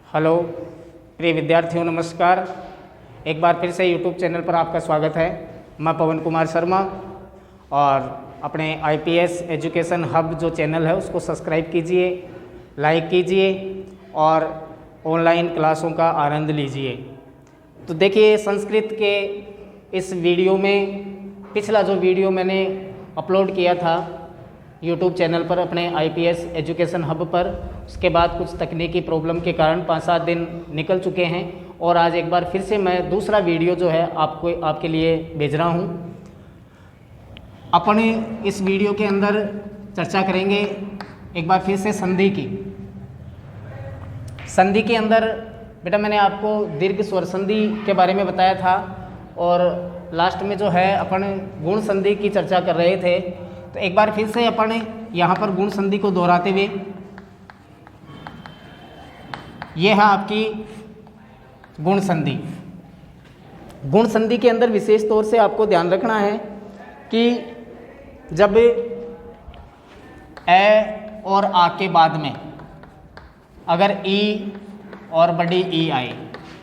Hello प्रिय विद्यार्थियों, नमस्कार। एक बार फिर से यूट्यूब चैनल पर आपका स्वागत है। मैं पवन कुमार शर्मा और अपने आईपीएस एजुकेशन हब जो चैनल है उसको सब्सक्राइब कीजिए, लाइक कीजिए और ऑनलाइन क्लासों का आनंद लीजिए। तो देखिए, संस्कृत के इस वीडियो में पिछला जो वीडियो मैंने अपलोड किया था यूट्यूब चैनल पर अपने आईपीएस एजुकेशन हब पर, उसके बाद कुछ तकनीकी प्रॉब्लम के कारण 5-7 दिन निकल चुके हैं और आज एक बार फिर से मैं दूसरा वीडियो जो है आपके लिए भेज रहा हूँ। अपने इस वीडियो के अंदर चर्चा करेंगे एक बार फिर से संधि की। संधि के अंदर बेटा मैंने आपको दीर्घ स्वर संधि के बारे में बताया था और लास्ट में जो है अपन गुण संधि की चर्चा कर रहे थे। तो एक बार फिर से अपन यहाँ पर गुण संधि को दोहराते हुए, यह है आपकी गुण संधि। गुण संधि के अंदर विशेष तौर से आपको ध्यान रखना है कि जब ए और आ के बाद में अगर ई और बड़ी ई आए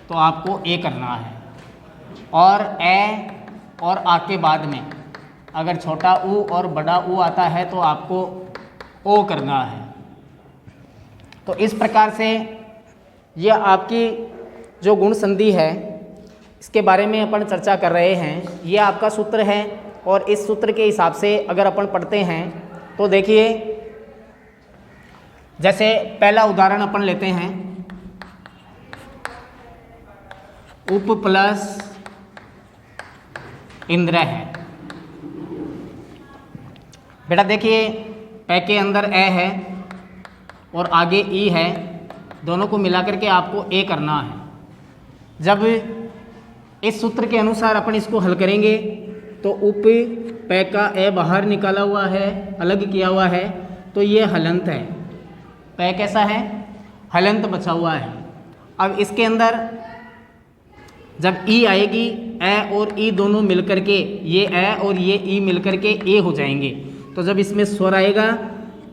तो आपको ए करना है, और ए और आ के बाद में अगर छोटा ऊ और बड़ा ऊ आता है तो आपको ओ करना है। तो इस प्रकार से यह आपकी जो गुण संधि है इसके बारे में अपन चर्चा कर रहे हैं। यह आपका सूत्र है और इस सूत्र के हिसाब से अगर अपन पढ़ते हैं तो देखिए, जैसे पहला उदाहरण अपन लेते हैं, उप प्लस इंद्र है। बेटा देखिए, पै के अंदर ए है और आगे ई है, दोनों को मिलाकर के आपको ए करना है। जब इस सूत्र के अनुसार अपन इसको हल करेंगे तो उप पै का ए बाहर निकाला हुआ है, अलग किया हुआ है, तो ये हलंत है। पै कैसा है? हलंत बचा हुआ है। अब इसके अंदर जब ई आएगी, ए और ई दोनों मिलकर के, ये ए और ये ई मिलकर के ए हो जाएंगे। तो जब इसमें स्वर आएगा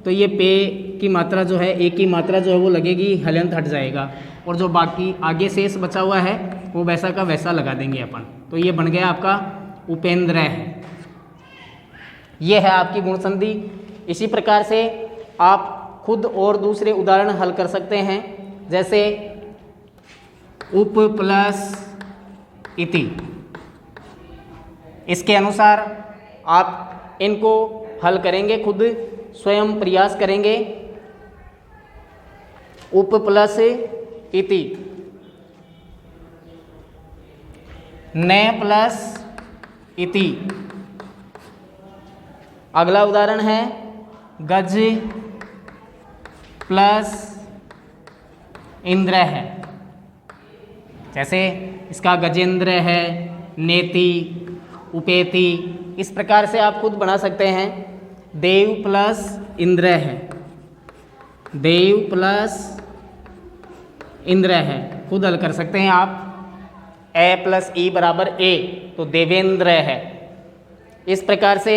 तो ये पे की मात्रा जो है, ए की मात्रा जो है वो लगेगी, हलंत हट जाएगा और जो बाकी आगे शेष बचा हुआ है वो वैसा का वैसा लगा देंगे अपन। तो ये बन गया आपका उपेंद्र है। ये है आपकी गुण संधि। इसी प्रकार से आप खुद और दूसरे उदाहरण हल कर सकते हैं, जैसे उप प्लस इति। इसके अनुसार आप इनको हल करेंगे, खुद स्वयं प्रयास करेंगे। उप प्लस इति, ने प्लस इति। अगला उदाहरण है गज प्लस इंद्र है। जैसे इसका गजेंद्र है, नेति, उपेति, इस प्रकार से आप खुद बना सकते हैं। देव प्लस इंद्र है, देव प्लस इंद्र है, खुद हल कर सकते हैं आप। ए प्लस ई बराबर ए, तो देवेंद्र है। इस प्रकार से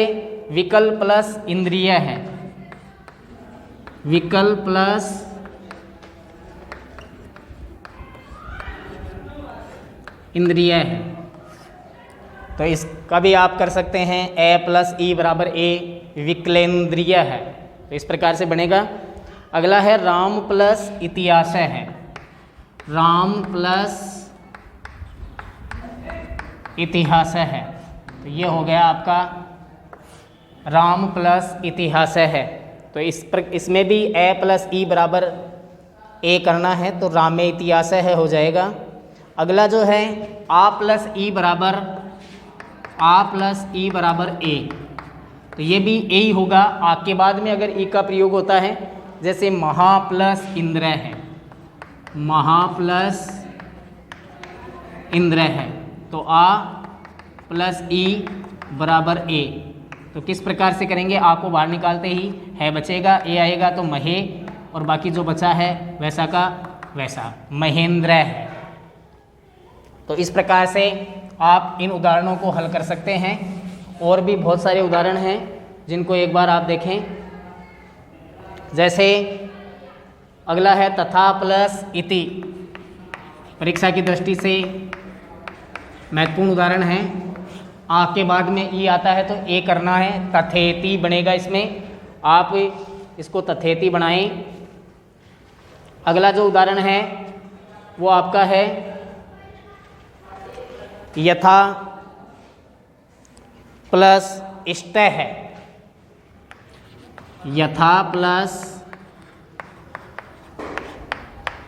विकल प्लस इंद्रिय है, विकल प्लस इंद्रिय है। तो इसका भी आप कर सकते हैं, ए प्लस ई बराबर ए, विकलेंद्रिय है। तो इस प्रकार से बनेगा। अगला है राम प्लस इतिहास है, राम प्लस इतिहास है। तो ये हो गया आपका राम प्लस इतिहास है। तो इसमें भी ए प्लस ई बराबर ए करना है, तो राम में इतिहास है हो जाएगा। अगला जो है आ प्लस ई बराबर, आ प्लस ई बराबर ए, तो ये भी ए ही होगा। आ के बाद में अगर ई का प्रयोग होता है, जैसे महा प्लस इंद्र है, महा प्लस इंद्र है, तो आ प्लस ई बराबर ए। तो किस प्रकार से करेंगे? आ को बाहर निकालते ही है बचेगा, ए आएगा तो महे, और बाकी जो बचा है वैसा का वैसा महेंद्र है। तो इस प्रकार से आप इन उदाहरणों को हल कर सकते हैं। और भी बहुत सारे उदाहरण हैं जिनको एक बार आप देखें। जैसे अगला है तथा प्लस इति। परीक्षा की दृष्टि से महत्वपूर्ण उदाहरण है। आ के बाद में ई आता है तो ए करना है, तथेति बनेगा इसमें, आप इसको तथेति बनाएं। अगला जो उदाहरण है वो आपका है यथा प्लस इष्ट है। यथा प्लस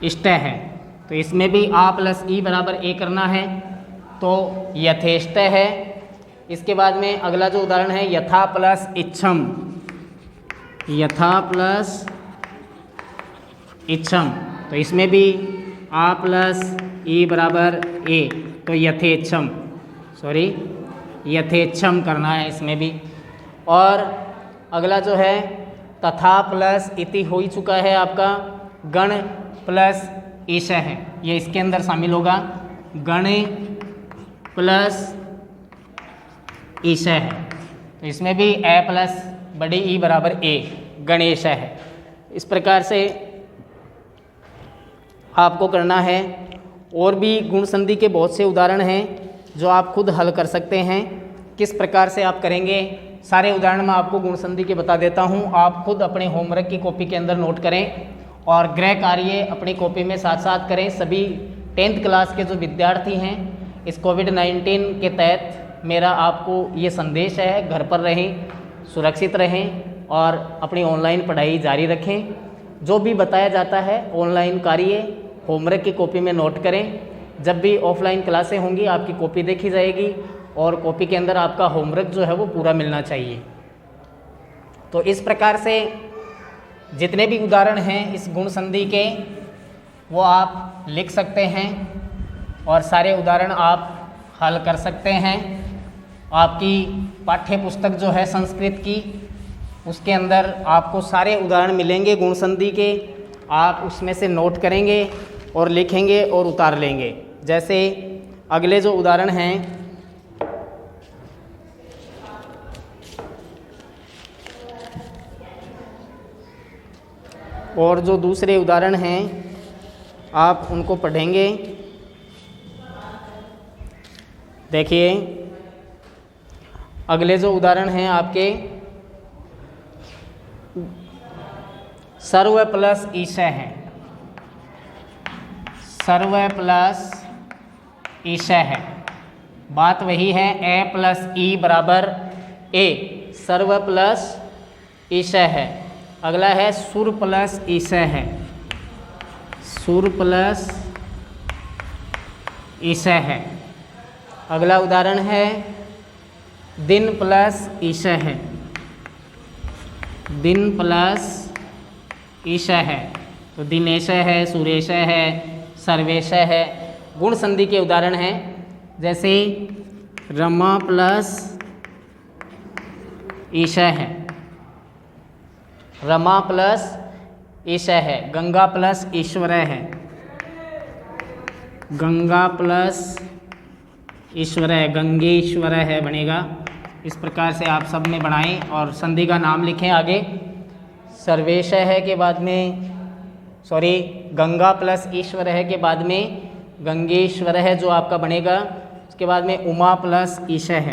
इष्ट है तो इसमें भी आ प्लस ई बराबर ए करना है, तो यथेष्ट है। इसके बाद में अगला जो उदाहरण है यथा प्लस इच्छम। यथा प्लस इच्छम तो इसमें भी आ प्लस ई बराबर ए, तो यथेच्छम, सॉरी यथेच्छम करना है इसमें भी। और अगला जो है तथा प्लस इति हो ही चुका है आपका, गण प्लस ईश है, ये इसके अंदर शामिल होगा, गण प्लस ईश है, तो इसमें भी ए प्लस बड़ी ई बराबर ए, गणेश है। इस प्रकार से आपको करना है। और भी गुण संधि के बहुत से उदाहरण हैं जो आप खुद हल कर सकते हैं। किस प्रकार से आप करेंगे, सारे उदाहरण मैं आपको गुण संधि के बता देता हूं, आप खुद अपने होमवर्क की कॉपी के अंदर नोट करें और गृह कार्य अपनी कॉपी में साथ साथ करें। सभी 10th क्लास के जो विद्यार्थी हैं, इस कोविड-19 के तहत मेरा आपको ये संदेश है, घर पर रहें, सुरक्षित रहें और अपनी ऑनलाइन पढ़ाई जारी रखें। जो भी बताया जाता है ऑनलाइन कार्य होमवर्क की कॉपी में नोट करें। जब भी ऑफलाइन क्लासें होंगी आपकी कॉपी देखी जाएगी और कॉपी के अंदर आपका होमवर्क जो है वो पूरा मिलना चाहिए। तो इस प्रकार से जितने भी उदाहरण हैं इस गुण संधि के वो आप लिख सकते हैं और सारे उदाहरण आप हल कर सकते हैं। आपकी पाठ्य पुस्तक जो है संस्कृत की, उसके अंदर आपको सारे उदाहरण मिलेंगे गुण संधि के, आप उसमें से नोट करेंगे और लिखेंगे और उतार लेंगे। जैसे अगले जो उदाहरण हैं और जो दूसरे उदाहरण हैं आप उनको पढ़ेंगे। देखिए अगले जो उदाहरण हैं आपके सर्व प्लस ईश है। सर्व प्लस ईश है, बात वही है, ए प्लस ई बराबर ए, सर्व प्लस ईश है। अगला है सुर प्लस ईश है। सुर प्लस ईश है। अगला उदाहरण है दिन प्लस ईश है। दिन प्लस ईश है, तो दिनेश है, सुरेश है, सर्वेश है। गुण संधि के उदाहरण हैं जैसे रमा प्लस ईश है, रमा प्लस ईश है। गंगा प्लस ईश्वर है, गंगा प्लस ईश्वर है, गंगेश्वर है बनेगा। इस प्रकार से आप सब में बनाएं और संधि का नाम लिखें आगे। सर्वेश है के बाद में, सॉरी गंगा प्लस ईश्वर है के बाद में गंगेश्वर है जो आपका बनेगा। उसके बाद में उमा प्लस ईश है,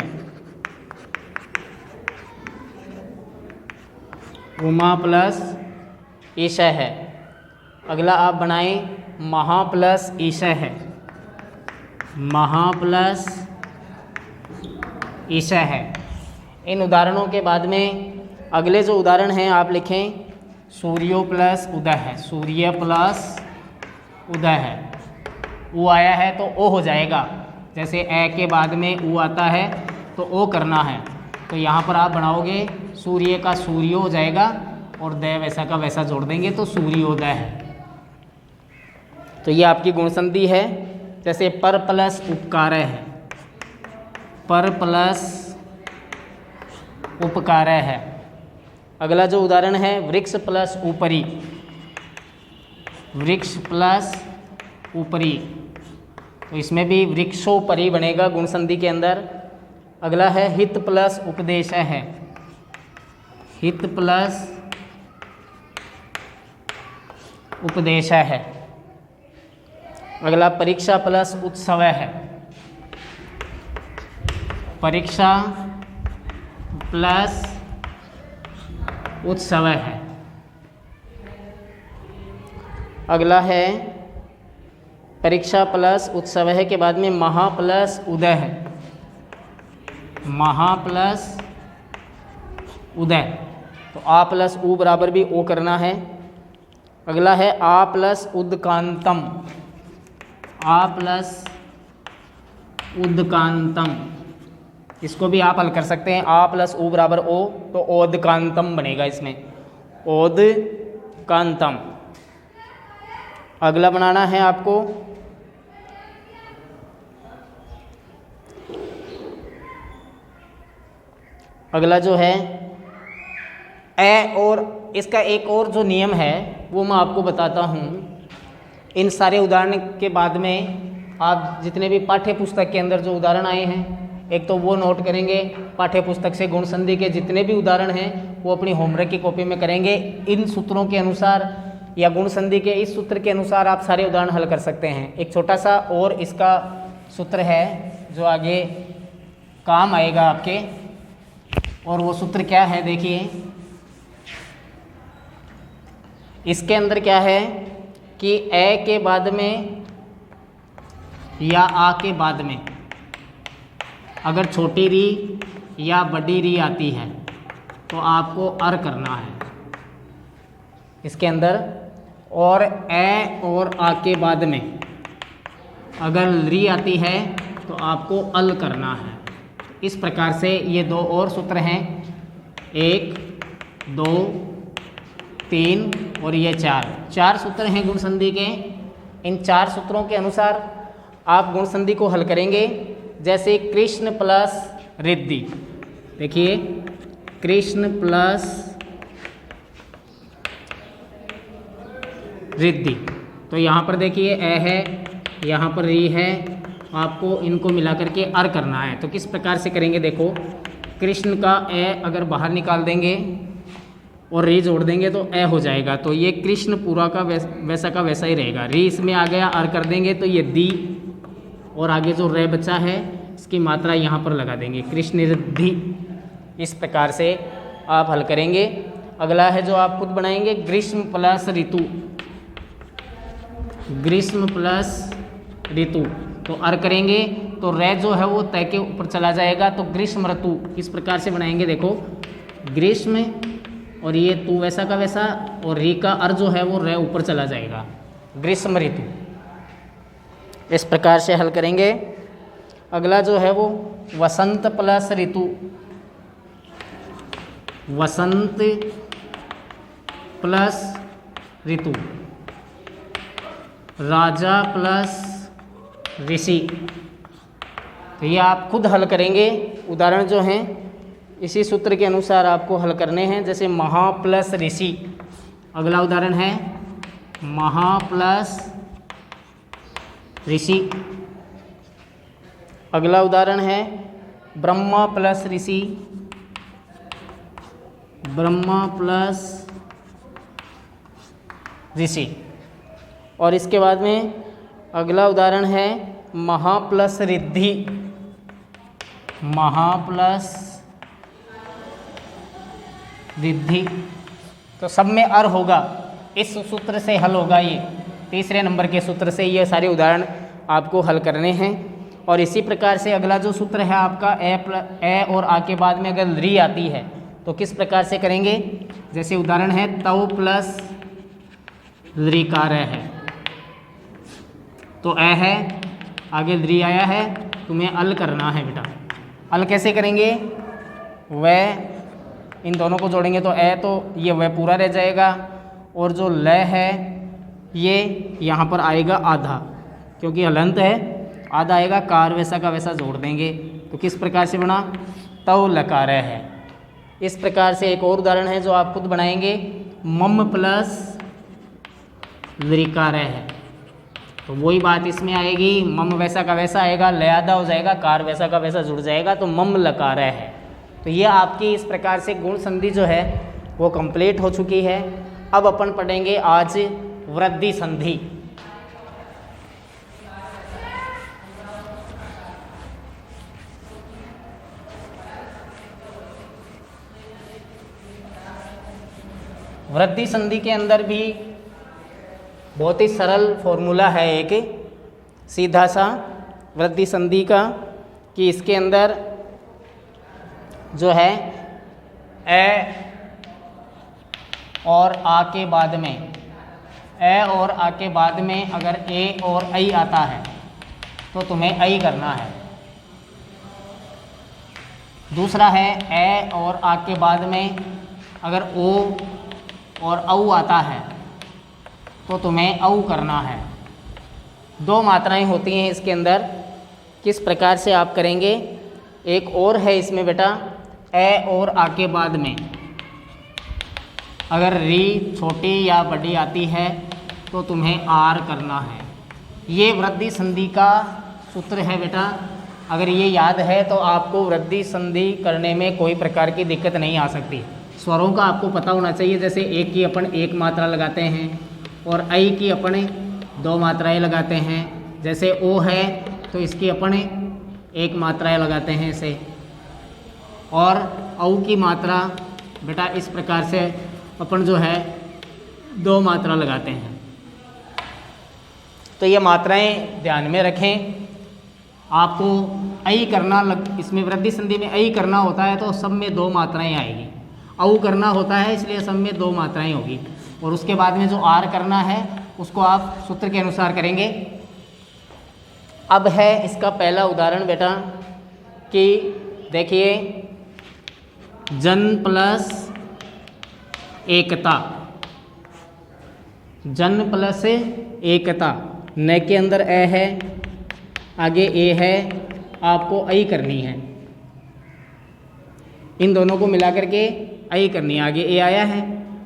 उमा प्लस ईश है। अगला आप बनाएं महा प्लस ईश है, महा प्लस ईश है। इन उदाहरणों के बाद में अगले जो उदाहरण हैं आप लिखें सूर्यो प्लस उदय है, सूर्य प्लस उदय है। ऊ आया है तो ओ हो जाएगा, जैसे ए के बाद में ऊ आता है तो ओ करना है, तो यहाँ पर आप बनाओगे सूर्य का सूर्यो हो जाएगा और दय वैसा का वैसा जोड़ देंगे तो सूर्योदय है। तो ये आपकी गुण संधि है। जैसे पर प्लस उपकार है, पर प्लस उपकार है। अगला जो उदाहरण है वृक्ष प्लस ऊपरी, वृक्ष प्लस ऊपरी, तो इसमें भी वृक्षोपरि बनेगा गुण संधि के अंदर। अगला है हित प्लस उपदेश है, हित प्लस उपदेश है। अगला परीक्षा प्लस उत्सव है, परीक्षा प्लस उत्सव है। अगला है परीक्षा प्लस उत्सव है के बाद में महा प्लस उदय है, महा प्लस उदय, तो आ प्लस उ बराबर भी ओ करना है। अगला है आ प्लस उदकांतम, आ प्लस उदकांतम, इसको भी आप हल कर सकते हैं। आ प्लस उ बराबर ओ, तो ओदकांतम बनेगा इसमें, ओदकांतम। अगला बनाना है आपको अगला जो है ए, और इसका एक और जो नियम है वो मैं आपको बताता हूँ। इन सारे उदाहरण के बाद में आप जितने भी पाठ्य पुस्तक के अंदर जो उदाहरण आए हैं, एक तो वो नोट करेंगे, पाठ्य पुस्तक से गुण संधि के जितने भी उदाहरण हैं वो अपनी होमवर्क की कॉपी में करेंगे। इन सूत्रों के अनुसार या गुण संधि के इस सूत्र के अनुसार आप सारे उदाहरण हल कर सकते हैं। एक छोटा सा और इसका सूत्र है जो आगे काम आएगा आपके, और वो सूत्र क्या है देखिए। इसके अंदर क्या है कि ए के बाद में या आ के बाद में अगर छोटी री या बड़ी री आती है तो आपको अर करना है इसके अंदर, और ए और आ के बाद में अगर री आती है तो आपको अल करना है। इस प्रकार से ये दो और सूत्र हैं, 1 2 3 और ये 4 सूत्र हैं गुण संधि के। इन 4 सूत्रों के अनुसार आप गुण संधि को हल करेंगे। जैसे कृष्ण प्लस रिद्धि, देखिए कृष्ण प्लस रिद्धि, तो यहाँ पर देखिए ए है, यहाँ पर री है, आपको इनको मिला करके अर करना है। तो किस प्रकार से करेंगे देखो, कृष्ण का ए अगर बाहर निकाल देंगे और री जोड़ देंगे तो ए हो जाएगा, तो ये कृष्ण पूरा का वैसा का वैसा ही रहेगा। री इसमें आ गया, अर कर देंगे तो ये दी, और आगे जो रे बचा है इसकी मात्रा यहाँ पर लगा देंगे, कृष्ण रिद्धि। इस प्रकार से आप हल करेंगे। अगला है जो आप खुद बनाएंगे, ग्रीष्म प्लस ऋतु, ग्रीष्म प्लस ऋतु, तो अर करेंगे तो रे जो है वो तय के ऊपर चला जाएगा, तो ग्रीष्म ऋतु। इस प्रकार से बनाएंगे देखो, ग्रीष्म और ये तू वैसा का वैसा, और री का अर जो है वो रे ऊपर चला जाएगा, ग्रीष्म ऋतु। इस प्रकार से हल करेंगे। अगला जो है वो वसंत प्लस ऋतु, वसंत प्लस ऋतु, राजा प्लस ऋषि। तो ये आप खुद हल करेंगे। उदाहरण जो हैं इसी सूत्र के अनुसार आपको हल करने हैं। जैसे महा प्लस ऋषि, अगला उदाहरण है महा प्लस ऋषि। अगला उदाहरण है ब्रह्मा प्लस ऋषि, ब्रह्मा प्लस ऋषि। और इसके बाद में अगला उदाहरण है महा प्लस रिद्धि, महा प्लस रिद्धि। तो सब में अर होगा, इस सूत्र से हल होगा। ये तीसरे नंबर के सूत्र से ये सारे उदाहरण आपको हल करने हैं। और इसी प्रकार से अगला जो सूत्र है आपका ए और आ के बाद में अगर री आती है तो किस प्रकार से करेंगे। जैसे उदाहरण है तव प्लस ऋकार है, तो ए है, आगे री आया है, तुम्हें अल करना है बेटा। अल कैसे करेंगे, वह इन दोनों को जोड़ेंगे तो ए, तो ये वह पूरा रह जाएगा, और जो ल है ये यहाँ पर आएगा आधा, क्योंकि हलंत है, आधा आएगा, कार वैसा का वैसा जोड़ देंगे। तो किस प्रकार से बना, तव लकार है। इस प्रकार से एक और उदाहरण है जो आप खुद बनाएंगे, मम प्लस लृकार है, तो वही बात इसमें आएगी, मम वैसा का वैसा आएगा, ल आधा हो जाएगा, कार वैसा का वैसा जुड़ जाएगा, तो मम लकार है। तो ये आपकी इस प्रकार से गुण संधि जो है वो कंप्लीट हो चुकी है। अब अपन पढ़ेंगे आज वृद्धि संधि। वृद्धि संधि के अंदर भी बहुत ही सरल फॉर्मूला है, एक सीधा सा वृद्धि संधि का, कि इसके अंदर जो है ए और आ के बाद में, ए और आ के बाद में अगर ए और आई आता है तो तुम्हें आई करना है। दूसरा है ए और आ के बाद में अगर ओ और औ आता है तो तुम्हें औ करना है। दो मात्राएं होती हैं इसके अंदर, किस प्रकार से आप करेंगे। एक और है इसमें बेटा, ए और आ के बाद में अगर री छोटी या बड़ी आती है तो तुम्हें आर करना है। ये वृद्धि संधि का सूत्र है बेटा। अगर ये याद है तो आपको वृद्धि संधि करने में कोई प्रकार की दिक्कत नहीं आ सकती। स्वरों का आपको पता होना चाहिए, जैसे एक की अपन एक मात्रा लगाते हैं और आई की अपन दो मात्राएं लगाते हैं। जैसे ओ है तो इसकी अपन एक मात्राएं लगाते हैं इसे, और औ की मात्रा बेटा इस प्रकार से अपन जो है दो मात्रा लगाते हैं। तो ये मात्राएं ध्यान में रखें। आपको ऐ करना इसमें वृद्धि संधि में ऐ करना होता है तो सब में दो मात्राएं आएगी। औ करना होता है इसलिए सब में दो मात्राएं होगी। और उसके बाद में जो आर करना है उसको आप सूत्र के अनुसार करेंगे। अब है इसका पहला उदाहरण बेटा, कि देखिए जन प्लस एकता, जन प्लस एकता, न के अंदर ए है, आगे ए है, आपको ऐ करनी है। इन दोनों को मिला करके ऐ करनी है। आगे ए आया है,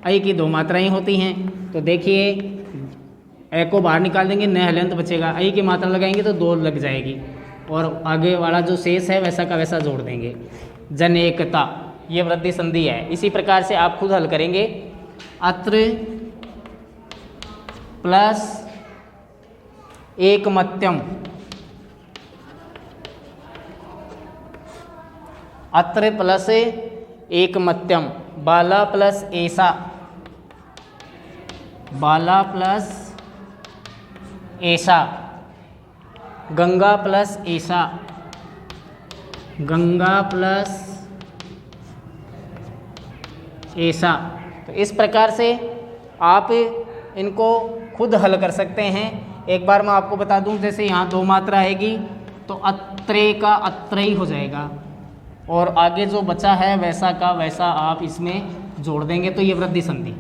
ऐ की दो मात्राएं होती हैं। तो देखिए ए को बाहर निकाल देंगे, न हलंत बचेगा, ऐ की मात्रा लगाएंगे तो दो लग जाएगी, और आगे वाला जो शेष है वैसा का वैसा जोड़ देंगे। जन एकता, ये वृद्धि संधि है। इसी प्रकार से आप खुद हल करेंगे। अत्र प्लस एकमत्यम, अत्र प्लस एकमत्यम, बाला प्लस ऐसा, बाला प्लस ऐसा, गंगा प्लस ऐसा, गंगा प्लस ऐसा। तो इस प्रकार से आप इनको खुद हल कर सकते हैं। एक बार मैं आपको बता दूं, जैसे यहाँ दो मात्रा आएगी तो अत्रे का अत्रई हो जाएगा, और आगे जो बचा है वैसा का वैसा आप इसमें जोड़ देंगे तो ये वृद्धि संधि।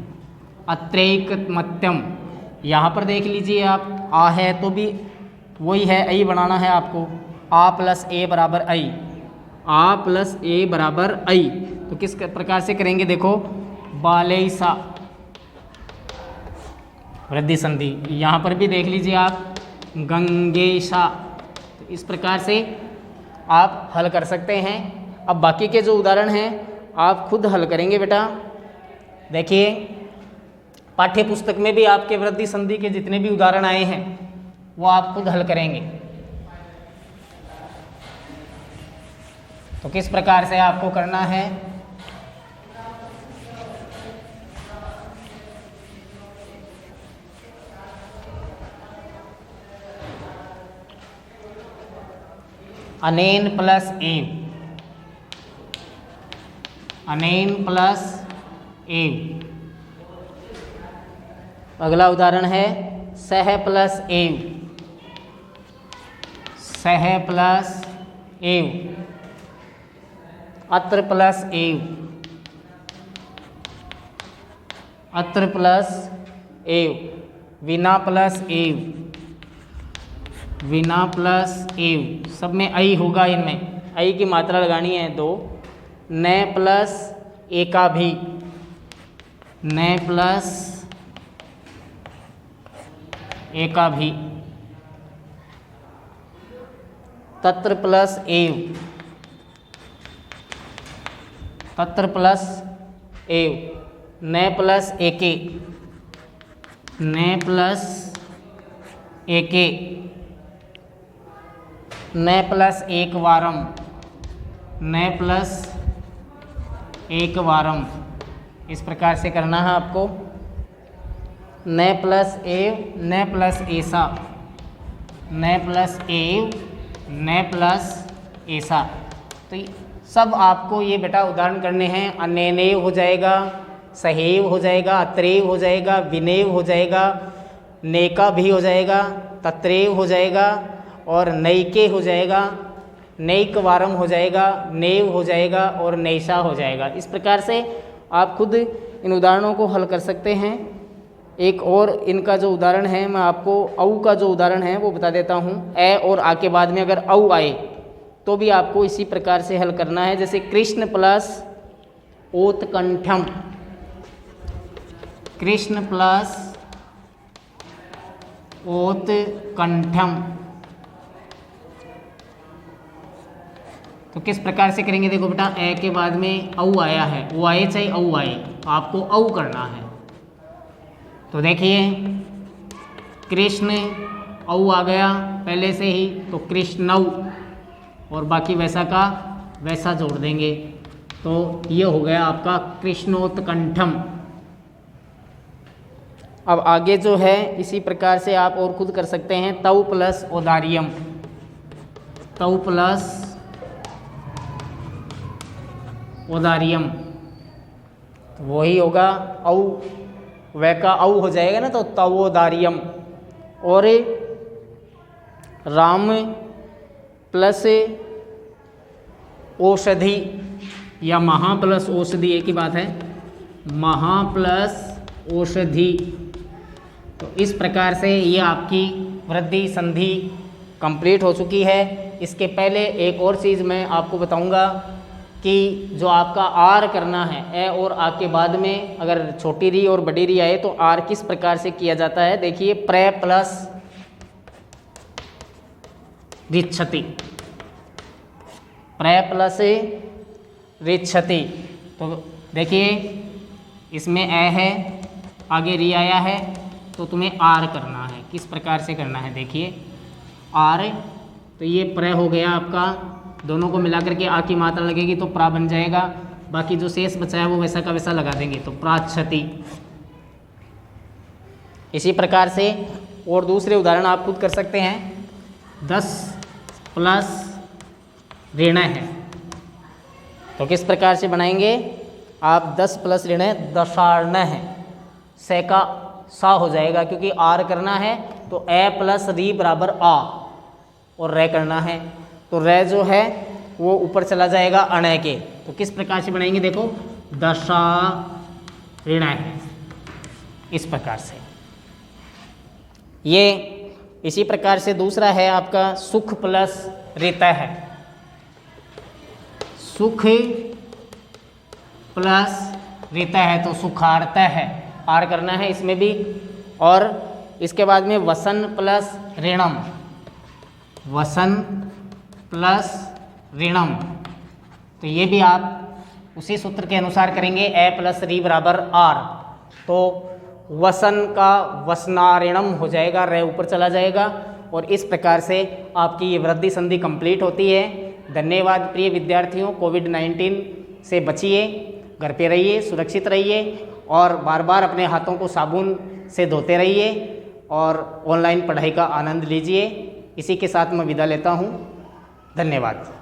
अत्रैकमत्यम, यहाँ पर देख लीजिए आप, आ है तो भी वही है, ऐ बनाना है आपको। आ प्लस ए बराबर ऐ, आ प्लस ए बराबर ऐ। तो किस प्रकार से करेंगे देखो, बालेसा, वृद्धि संधि। यहाँ पर भी देख लीजिए आप, गंगेशा। तो इस प्रकार से आप हल कर सकते हैं। अब बाकी के जो उदाहरण हैं आप खुद हल करेंगे बेटा। देखिए पाठ्य पुस्तक में भी आपके वृद्धि संधि के जितने भी उदाहरण आए हैं वो आप खुद हल करेंगे। तो किस प्रकार से आपको करना है, अनेन प्लस एव, अनेन प्लस एव। अगला उदाहरण है सह प्लस एव, सह प्लस एव, अत्र प्लस एव, अत्र प्लस एव, विना प्लस एव, विना प्लस एव। सब में ऐ होगा, इनमें ऐ की मात्रा लगानी है दो। न प्लस एका भी, न प्लस एका भी, तत्र प्लस एव, तत्र प्लस एव, न प्लस एके, न प्लस एके, न प्लस एक वारम, न प्लस एक वारम, इस प्रकार से करना है आपको, न प्लस एव न प्लस ऐसा, न प्लस एव न प्लस ऐसा। तो सब आपको ये बेटा उदाहरण करने हैं। अनेनेव हो जाएगा, सहेव हो जाएगा, अत्रेव हो जाएगा, विनेव हो जाएगा, नेका भी हो जाएगा, तत्रेव हो जाएगा और नैके हो जाएगा, नैक वारम हो जाएगा, नेव हो जाएगा और नैशा हो जाएगा। इस प्रकार से आप खुद इन उदाहरणों को हल कर सकते हैं। एक और इनका जो उदाहरण है, मैं आपको औ का जो उदाहरण है वो बता देता हूँ। ए और आ के बाद में अगर औ आए तो भी आपको इसी प्रकार से हल करना है। जैसे कृष्ण प्लस ओतकंठम, कृष्ण प्लस ओतकंठम, तो किस प्रकार से करेंगे? देखो बेटा, ए के बाद में औ आया है, वो आए चाहे औ आए, आपको औ करना है। तो देखिए कृष्ण औ आ गया पहले से ही, तो कृष्णौ, और बाकी वैसा का वैसा जोड़ देंगे, तो ये हो गया आपका कृष्णोत्कंठम। अब आगे जो है इसी प्रकार से आप और खुद कर सकते हैं। तौ प्लस औदार्यम, तौ प्लस औदार्यम, तो वही होगा औ, वै का औ हो जाएगा ना, तो तवोदार्यम। और राम प्लस औषधि या महा प्लस औषधि, एक ही बात है, महा प्लस औषधि। तो इस प्रकार से ये आपकी वृद्धि संधि कंप्लीट हो चुकी है। इसके पहले एक और चीज़ मैं आपको बताऊंगा कि जो आपका आर करना है, ए और आ के बाद में अगर छोटी री और बड़ी री आए तो आर किस प्रकार से किया जाता है। देखिए, प्रे प्लस रिच्छति, प्रे प्लस रिच्छति। तो देखिए इसमें ए है, आगे री आया है, तो तुम्हें आर करना है। किस प्रकार से करना है? देखिए आर, तो ये प्रे हो गया आपका, दोनों को मिला करके आ की मात्रा लगेगी तो प्रा बन जाएगा। बाकी जो शेष बचा है वो वैसा का वैसा लगा देंगे, तो प्राच्छति। इसी प्रकार से और दूसरे उदाहरण आप खुद कर सकते हैं। 10 प्लस ऋण है, तो किस प्रकार से बनाएंगे आप? 10 प्लस ऋण दशार्ण है, से का सा हो जाएगा, क्योंकि आर करना है तो ए प्लस री बराबर आ, और रे करना है तो रे जो है वो ऊपर चला जाएगा अणय के। तो किस प्रकार से बनाएंगे? देखो, दशा ऋण है, इस प्रकार से। ये इसी प्रकार से दूसरा है आपका सुख प्लस ऋत है, सुख प्लस ऋत है तो सुखार्त है, आर करना है इसमें भी। और इसके बाद में वसन प्लस ऋणम, वसन प्लस ऋणम, तो ये भी आप उसी सूत्र के अनुसार करेंगे। ए प्लस री बराबर आर, तो वसन का वसनाऋणम हो जाएगा, रे ऊपर चला जाएगा, और इस प्रकार से आपकी ये वृद्धि संधि कंप्लीट होती है। धन्यवाद प्रिय विद्यार्थियों। कोविड-19 से बचिए, घर पे रहिए, सुरक्षित रहिए और बार बार अपने हाथों को साबुन से धोते रहिए और ऑनलाइन पढ़ाई का आनंद लीजिए। इसी के साथ मैं विदा लेता हूँ। धन्यवाद।